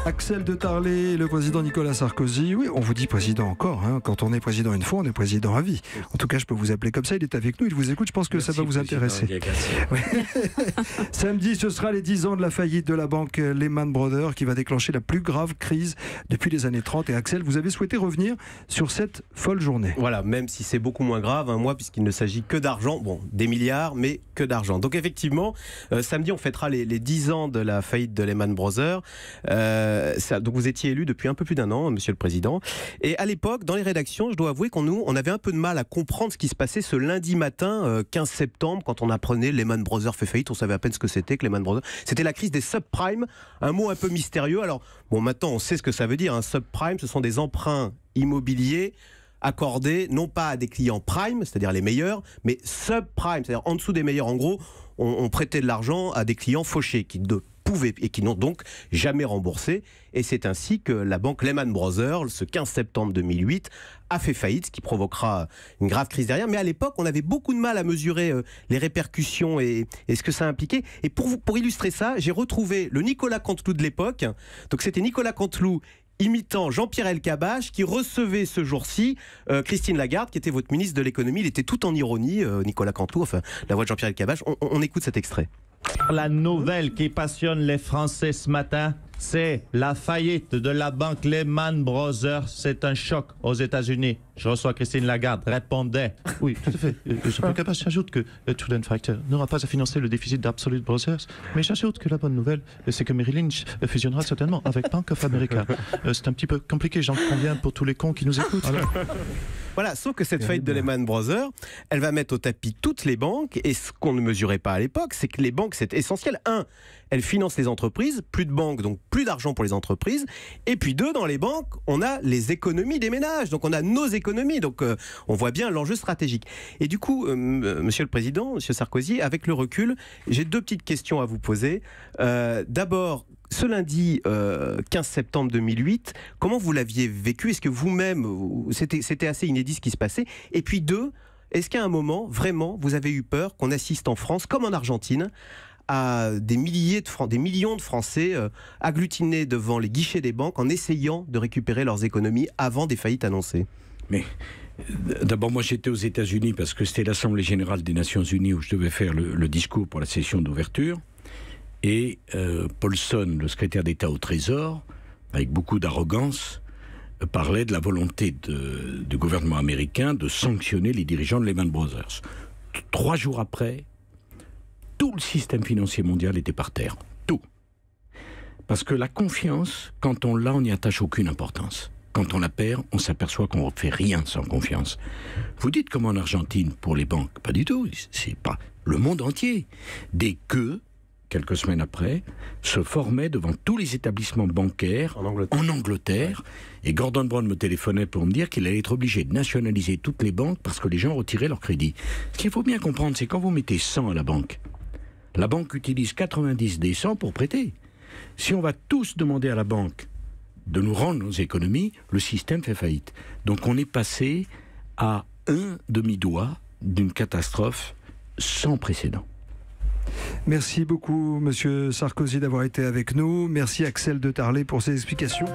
Axel de Tarlé, le président Nicolas Sarkozy. Oui, on vous dit président encore. Hein. Quand on est président une fois, on est président à vie. En tout cas, je peux vous appeler comme ça. Il est avec nous, il vous écoute. Je pense que ça va vous intéresser. Oui. Samedi, ce sera les 10 ans de la faillite de la banque Lehman Brothers qui va déclencher la plus grave crise depuis les années 30. Et Axel, vous avez souhaité revenir sur cette folle journée. Voilà, même si c'est beaucoup moins grave, moi, puisqu'il ne s'agit que d'argent, bon, des milliards, mais que d'argent. Donc effectivement, samedi, on fêtera les 10 ans de la faillite de Lehman Brothers. Donc vous étiez élu depuis un peu plus d'un an, Monsieur le Président. Et à l'époque, dans les rédactions, je dois avouer on avait un peu de mal à comprendre ce qui se passait ce lundi matin, 15 septembre, quand on apprenait Lehman Brothers fait faillite. On savait à peine ce que c'était que Lehman Brothers. C'était la crise des subprimes, un mot un peu mystérieux. Alors, bon, maintenant, on sait ce que ça veut dire. Un subprime, ce sont des emprunts immobiliers accordés non pas à des clients prime, c'est-à-dire les meilleurs, mais subprime, c'est-à-dire en dessous des meilleurs. En gros, on prêtait de l'argent à des clients fauchés qui pouvaient et qui n'ont donc jamais remboursé. Et c'est ainsi que la banque Lehman Brothers, ce 15 septembre 2008, a fait faillite, ce qui provoquera une grave crise derrière. Mais à l'époque, on avait beaucoup de mal à mesurer les répercussions et ce que ça impliquait. Et pour illustrer ça, j'ai retrouvé le Nicolas Canteloup de l'époque. Donc c'était Nicolas Canteloup imitant Jean-Pierre Elkabbach qui recevait ce jour-ci Christine Lagarde, qui était votre ministre de l'économie. Il était tout en ironie, Nicolas Canteloup, enfin la voix de Jean-Pierre Elkabbach. On écoute cet extrait. La nouvelle qui passionne les Français ce matin, c'est la faillite de la banque Lehman Brothers. C'est un choc aux États-Unis. Je reçois Christine Lagarde, répondait. Oui, tout à fait. Jean-Pierre Elkabbach j'ajoute que Prudent Factor n'aura pas à financer le déficit d'Absolute Brothers. Mais j'ajoute que la bonne nouvelle, c'est que Merrill Lynch fusionnera certainement avec Bank of America. C'est un petit peu compliqué, j'en conviens, pour tous les cons qui nous écoutent. Voilà, sauf que cette faillite de Lehman Brothers, elle va mettre au tapis toutes les banques. Et ce qu'on ne mesurait pas à l'époque, c'est que les banques, c'est essentiel. Un, elles financent les entreprises, plus de banques, donc plus d'argent pour les entreprises. Et puis deux, dans les banques, on a les économies des ménages. Donc on a nos économies. Donc on voit bien l'enjeu stratégique. Et du coup, Monsieur le Président, Monsieur Sarkozy, avec le recul, j'ai deux petites questions à vous poser. D'abord, ce lundi 15 septembre 2008, comment vous l'aviez vécu? Est-ce que vous-même, c'était assez inédit ce qui se passait? Et puis deux, est-ce qu'à un moment, vraiment, vous avez eu peur qu'on assiste en France, comme en Argentine, à des millions de Français agglutinés devant les guichets des banques en essayant de récupérer leurs économies avant des faillites annoncées? Mais d'abord, moi j'étais aux États-Unis parce que c'était l'Assemblée Générale des Nations Unies où je devais faire le discours pour la session d'ouverture. Et Paulson, le secrétaire d'État au Trésor, avec beaucoup d'arrogance, parlait de la volonté du gouvernement américain de sanctionner les dirigeants de Lehman Brothers. 3 jours après, tout le système financier mondial était par terre. Tout. Parce que la confiance, quand on l'a, on n'y attache aucune importance. Quand on la perd, on s'aperçoit qu'on ne fait rien sans confiance. Vous dites comme en Argentine pour les banques? Pas du tout. C'est pas le monde entier. Dès que quelques semaines après, se formait devant tous les établissements bancaires en Angleterre. Et Gordon Brown me téléphonait pour me dire qu'il allait être obligé de nationaliser toutes les banques parce que les gens retiraient leur crédit. Ce qu'il faut bien comprendre, c'est quand vous mettez 100 à la banque utilise 90 des 100 pour prêter. Si on va tous demander à la banque de nous rendre nos économies, le système fait faillite. Donc on est passé à un demi-doigt d'une catastrophe sans précédent. Merci beaucoup, Monsieur Sarkozy, d'avoir été avec nous. Merci Axel de Tarlé pour ces explications.